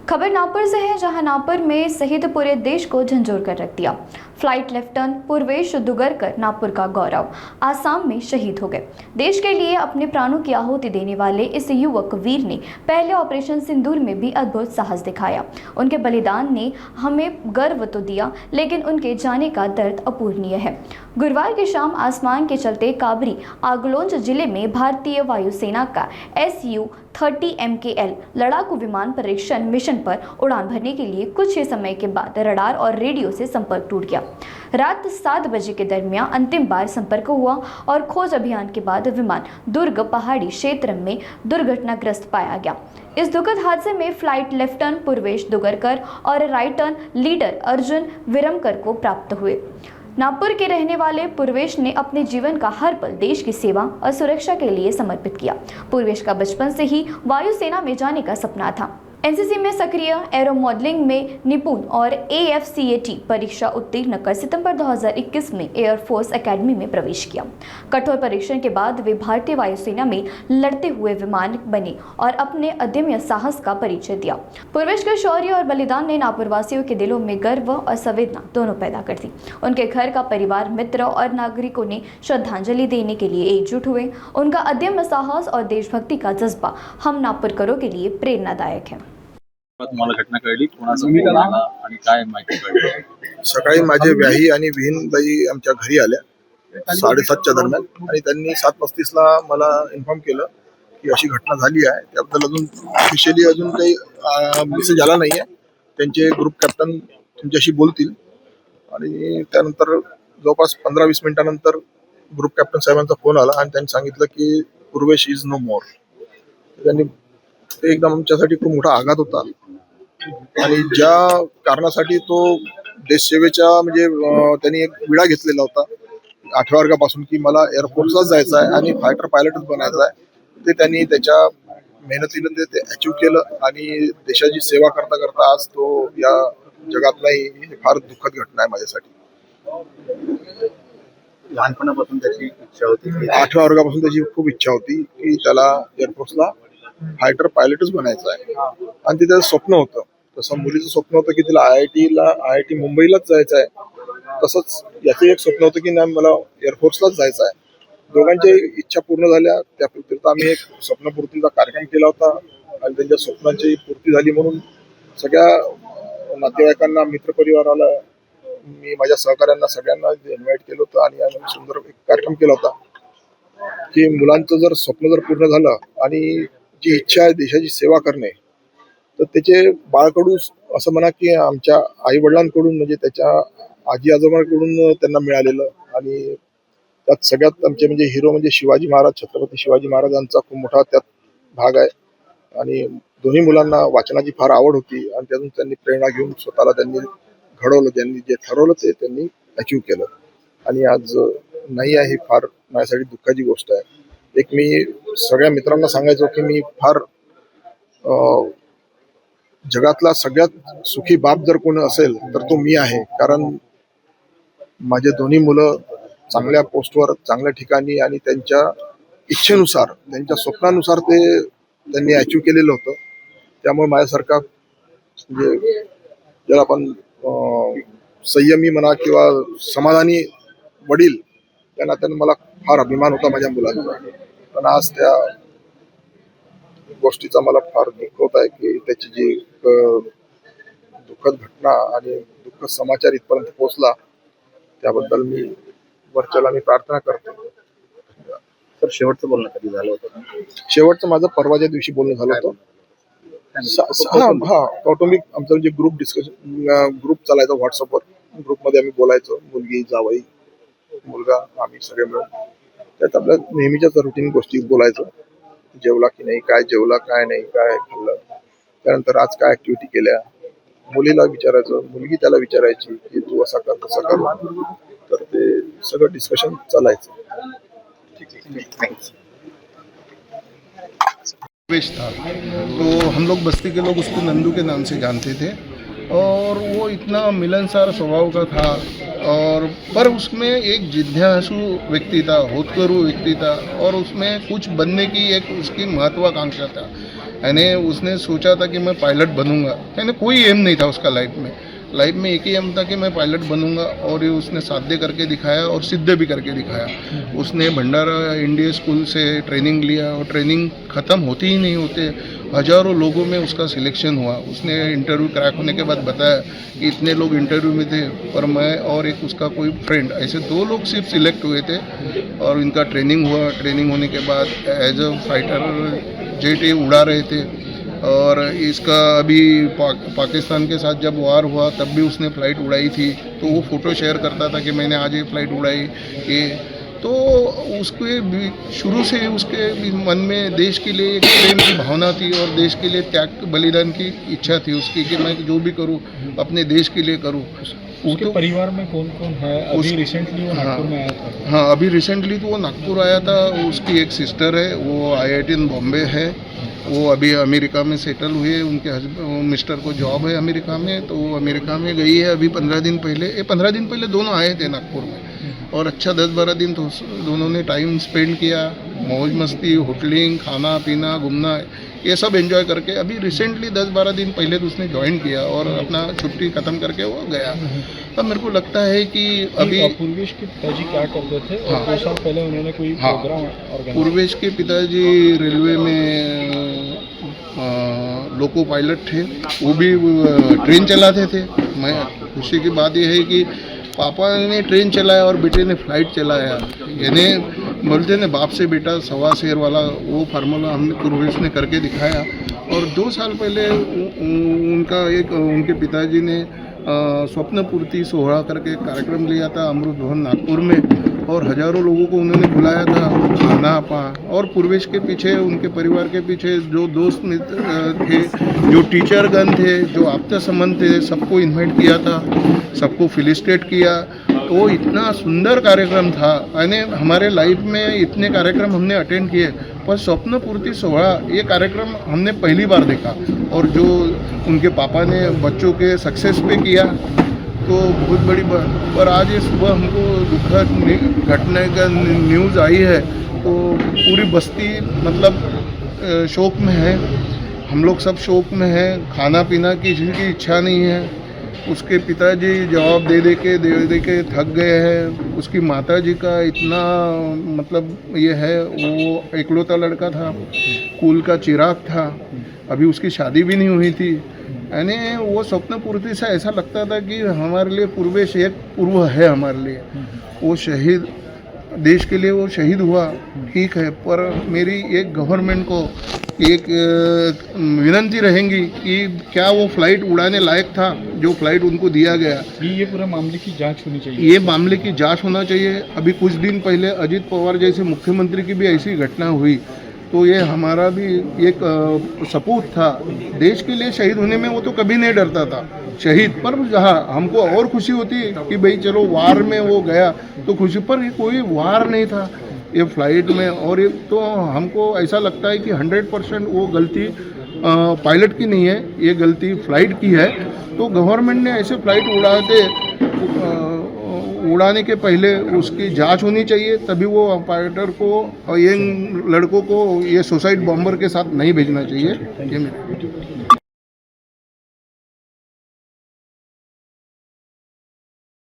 खबर नागपुर से है, जहां नागपुर में शहीद पूरे देश को झंझोर कर रख दिया। फ्लाइट लेफ्टिनेंट पूर्वेश दुगरकर नागपुर का गौरव आसाम में शहीद हो गए। देश के लिए अपने प्राणों की आहुति देने वाले इस युवक वीर ने पहले ऑपरेशन सिंदूर में भी अद्भुत साहस दिखाया। उनके बलिदान ने हमें गर्व तो दिया, लेकिन उनके जाने का दर्द अपूरणीय है। गुरुवार की शाम आसमान के चलते काबरी आगलोंज जिले में भारतीय वायुसेना का Su-30 MKL लड़ाकू विमान परीक्षण मिशन पर उड़ान भरने के लिए कुछ ही समय के बाद रडार और रेडियो से संपर्क टूट गया। रात 7 बजे के दरमियान अंतिम बार संपर्क हुआ और खोज अभियान के बाद विमान दुर्ग पहाड़ी क्षेत्र में दुर्घटनाग्रस्त पाया गया। इस दुखद हादसे में फ्लाइट लेफ्टिनेंट पूर्वेश दुगरकर और राइटन लीडर अर्जुन विरमकर को प्राप्त हुए। नागपुर के रहने वाले पूर्वेश ने अपने जीवन का हर पल देश की सेवा और सुरक्षा के लिए समर्पित किया। पूर्वेश का बचपन से ही वायुसेना में जाने का सपना था। एनसीसी में सक्रिय, एरो मॉडलिंग में निपुण और AFCAT परीक्षा उत्तीर्ण कर सितंबर 2021 में एयरफोर्स एकेडमी में प्रवेश किया। कठोर परीक्षण के बाद वे भारतीय वायुसेना में लड़ते हुए विमान बने और अपने अदम्य साहस का परिचय दिया। पूर्वेश के शौर्य और बलिदान ने नागपुर वासियों के दिलों में गर्व और संवेदना दोनों पैदा कर दी। उनके घर का परिवार, मित्र और नागरिकों ने श्रद्धांजलि देने के लिए एकजुट हुए। उनका अदम्य साहस और देशभक्ति का जज्बा हम नागपुरकरों के लिए प्रेरणादायक है। तुम्हाला घटना कळली, कोणाचा फोन आला आणि काय माहिती कळली? सकाळी माझे व्याही आणि विहीनबाई आमच्या घरी आल्या 7:30च्या दरम्यान आणि त्यांनी 7:35ला मला इन्फॉर्म केलं की अशी घटना झाली आहे। त्याबद्दल अजून ऑफिशियली काही मेसेज आला नाहीये। त्यांचे ग्रुप कॅप्टन तुमच्याशी बोलतील आणि त्यानंतर जवळपास 15-20 मिनिटांनंतर ग्रुप कॅप्टन साहेबांचा फोन आला आणि त्यांनी सांगितलं की पूर्वेश इज नो मोर। त्यांनी ते एकदम आमच्यासाठी खूप मोठा आघात होता आणि ज्या कारणासाठी तो देशसेवेच्या म्हणजे त्यांनी एक विडा घेतलेला होता 8व्या वर्गापासून की मला एअरफोर्सलाच जायचं आहे आणि फायटर पायलटच बनायचं आहे, ते त्यांनी त्याच्या मेहनतीने ते अचीव केलं आणि देशाची सेवा करता करता आज तो या जगात नाही। ही फार दुःखद घटना आहे माझ्यासाठी। लहानपणापासून त्याची इच्छा होती, 8व्या वर्गापासून त्याची खूप इच्छा होती की त्याला एअरफोर्सला फायटर पायलटच बनायचं आहे आणि ते त्याचं स्वप्न होतं। तसं मुलीचं स्वप्न होतं की तिला IIT मुंबईलाच जायचं आहे, तसंच याचं एक स्वप्न होतं की नाही मला एअरफोर्सलाच जायचं आहे। दोघांच्या इच्छा पूर्ण झाल्या। त्यापूर्वी आम्ही एक स्वप्नपूर्तीचा कार्यक्रम केला होता आणि त्यांच्या स्वप्नांची पूर्ती झाली म्हणून सगळ्या नातेवाईकांना, मित्रपरिवाराला, मी माझ्या सहकाऱ्यांना सगळ्यांना इन्व्हाइट केलं होतं आणि आम्ही सुंदर एक कार्यक्रम केला होता की मुलांचं जर स्वप्न जर पूर्ण झालं आणि जी इच्छा आहे देशाची सेवा करणे, तर त्याचे बाळकडू असं म्हणा की आमच्या आई वडिलांकडून म्हणजे त्याच्या आजी आजोबांकडून त्यांना मिळालेलं आणि त्यात सगळ्यात आमचे म्हणजे हिरो म्हणजे शिवाजी महाराज, छत्रपती शिवाजी महाराजांचा खूप मोठा त्यात भाग आहे आणि दोन्ही मुलांना वाचनाची फार आवड होती आणि त्यातून त्यांनी प्रेरणा घेऊन स्वतःला त्यांनी घडवलं। त्यांनी जे ठरवलं ते त्यांनी अचीव केलं आणि आज नाही आहे, ही फार माझ्यासाठी दुःखाची गोष्ट आहे। एक मी सगळ्या मित्रांना सांगायचो की मी फार जगातला सगळ्यात सुखी बाप जर कोणी असेल तर तो मी आहे, कारण माझे दोन्ही मुलं चांगल्या पोस्टवर, चांगल्या ठिकाणी आणि त्यांच्या इच्छेनुसार, त्यांच्या स्वप्नानुसार ते त्यांनी अचीव केलेलं होतं। त्यामुळे माझ्यासारखा म्हणजे ज्याला आपण संयमी म्हणा किंवा समाधानी वडील त्या नात्याने मला फार अभिमान होता माझ्या मुलांचा। पण आज त्या गोष्टीचा मला फार दुःख होत आहे की त्याची जी दुःखद घटना आणि दुःखद समाचार इथपर्यंत पोहोचला, त्याबद्दल मी वरच्याला मी प्रार्थना करतो। तर शेवटचं बोलणं कधी झालं होतं? शेवटचं माझं परवाच्या दिवशी बोलणं झालं होतं। कौटुंबिक आमचं जे ग्रुप डिस्कशन ग्रुप चालायचा व्हॉट्सअपवर, ग्रुपमध्ये आम्ही बोलायचो, मुलगी, जावई, मुलगा, आम्ही सगळे मिळून त्यात आपल्या नेहमीच्याच रुटीन गोष्टी बोलायचो। जेवला की नाही, काय जेवला, काय नाही, काय खाल्लं, त्यानंतर आज काय ऍक्टिव्हिटी केल्या, मुलीला विचारायचं, मुलगी त्याला विचारायची की तू असा कर तसा कर, तर ते सगळं डिस्कशन चालायचं। था तो हम लोग बस्ती के लोग उसको नंदू के नाम से जानते थे और वो इतना मिलनसार स्वभाव का था और पर उसमें एक जिज्ञासु व्यक्ति था, होतकरू व्यक्ति था और उसमें कुछ बनने की एक उसकी महत्वाकांक्षा था। यानी उसने सोचा था कि मैं पायलट बनूंगा, यानी कोई एम नहीं था उसका लाइफ में एक ही एम था कि मैं पायलट बनूंगा, और ये उसने साध्य करके दिखाया और सिद्ध भी करके दिखाया। उसने भंडारा इंडिया स्कूल से ट्रेनिंग लिया और ट्रेनिंग ख़त्म होते ही नहीं होते हज़ारों लोगों में उसका सिलेक्शन हुआ। उसने इंटरव्यू क्रैक होने के बाद बताया कि इतने लोग इंटरव्यू में थे, पर मैं और एक उसका कोई फ्रेंड, ऐसे 2 लोग सिर्फ सिलेक्ट हुए थे। और इनका ट्रेनिंग हुआ, ट्रेनिंग होने के बाद एज अ फाइटर जेट ये उड़ा रहे थे। और इसका अभी पाकिस्तान के साथ जब वार हुआ तब भी उसने फ़्लाइट उड़ाई थी, तो वो फ़ोटो शेयर करता था कि मैंने आज ये फ़्लाइट उड़ाई। ये तो उसके भी शुरू से उसके भी मन में देश के लिए एक प्रेम की भावना थी और देश के लिए त्याग बलिदान की इच्छा थी उसकी कि मैं जो भी करूं अपने देश के लिए करूं। उसके तो परिवार में कौन कौन है? अभी रिसेंटली वो नागपुर में आया था। हाँ, अभी रिसेंटली तो वो नागपुर आया था। उसकी एक सिस्टर है, वो IIT बॉम्बे है, वो अभी अमेरिका में सेटल हुए। उनके मिस्टर को जॉब है अमेरिका में, तो वो अमेरिका में गई है अभी 15 दिन पहले। 15 दिन पहले दोनों आए थे नागपुर में, और अच्छा 10-12 दिन तो दोनों ने टाइम स्पेंड किया, मौज मस्ती, होटलिंग, खाना पीना, घूमना, ये सब एंजॉय करके अभी रिसेंटली 10-12 दिन पहले तो उसने ज्वाइन किया और अपना छुट्टी ख़त्म करके वो गया। अब मेरे को लगता है कि अभी पूर्वेश के पिताजी क्या करते थे और 2 साल पहले उन्होंने कोई प्रोग्राम ऑर्गेनाइज। पूर्वेश के पिताजी रेलवे में लोको पायलट थे, वो भी ट्रेन चलाते थे। मैं खुशी की बात यह है कि पापा ने ट्रेन चलाया और बेटे ने फ्लाइट चलाया, यानी बोलते ने बाप से बेटा सवा शेर वाला वो फार्मूला हमने पूर्वेश ने करके दिखाया। और 2 साल पहले उनके पिताजी ने स्वप्न पूर्ति सोहरा करके एक कार्यक्रम लिया था अमृत भवन नागपुर में, और हज़ारों लोगों को उन्होंने बुलाया था खाना पा। और पूर्वेश के पीछे, उनके परिवार के पीछे जो दोस्त मित्र थे, जो टीचरगण थे, जो आप्त संबंध थे, सबको इन्वाइट किया था, सबको फेलिसिटेट किया। तो इतना सुंदर कार्यक्रम था, यानी हमारे लाइफ में इतने कार्यक्रम हमने अटेंड किए, पर स्वप्न पूर्ति सोहरा ये कार्यक्रम हमने पहली बार देखा। और जो उनके पापा ने बच्चों के सक्सेस पे किया तो बहुत बड़ी बात। पर आज ये सुबह हमको दुखद घटना का न्यूज़ आई है, तो पूरी बस्ती मतलब शोक में है। हम लोग सब शोक में हैं, खाना पीना की किसी की इच्छा नहीं है। उसके पिताजी जवाब दे दे के थक गए हैं। उसकी माताजी का इतना मतलब ये है, वो इकलौता लड़का था, कुल का चिराग था, अभी उसकी शादी भी नहीं हुई थी। यानी वो स्वप्न पूर्ति से ऐसा लगता था कि हमारे लिए पूर्वेश एक पूर्व है हमारे लिए। वो शहीद, देश के लिए वो शहीद हुआ, ठीक है, पर मेरी एक गवर्नमेंट को एक विनंती रहेंगी कि क्या वो फ्लाइट उड़ाने लायक था जो फ्लाइट उनको दिया गया। ये पूरे मामले की जांच होनी चाहिए। ये मामले की जांच होना चाहिए। अभी कुछ दिन पहले अजित पवार जैसे मुख्यमंत्री की भी ऐसी घटना हुई, तो ये हमारा भी एक सपूत था। देश के लिए शहीद होने में वो तो कभी नहीं डरता था शहीद, पर जहाँ हमको और खुशी होती कि भाई चलो वार में वो गया तो खुशी, पर ये कोई वार नहीं था ये फ्लाइट में। और ये तो हमको ऐसा लगता है कि 100% वो गलती पायलट की नहीं है, ये गलती फ्लाइट की है। तो गवर्नमेंट ने ऐसे फ्लाइट उड़ाने के पहले उसकी जांच होनी चाहिए, तभी वो पायलटर को और यंग लड़कों को ये सुसाइड बॉम्बर के साथ नहीं भेजना चाहिए। ये मेरा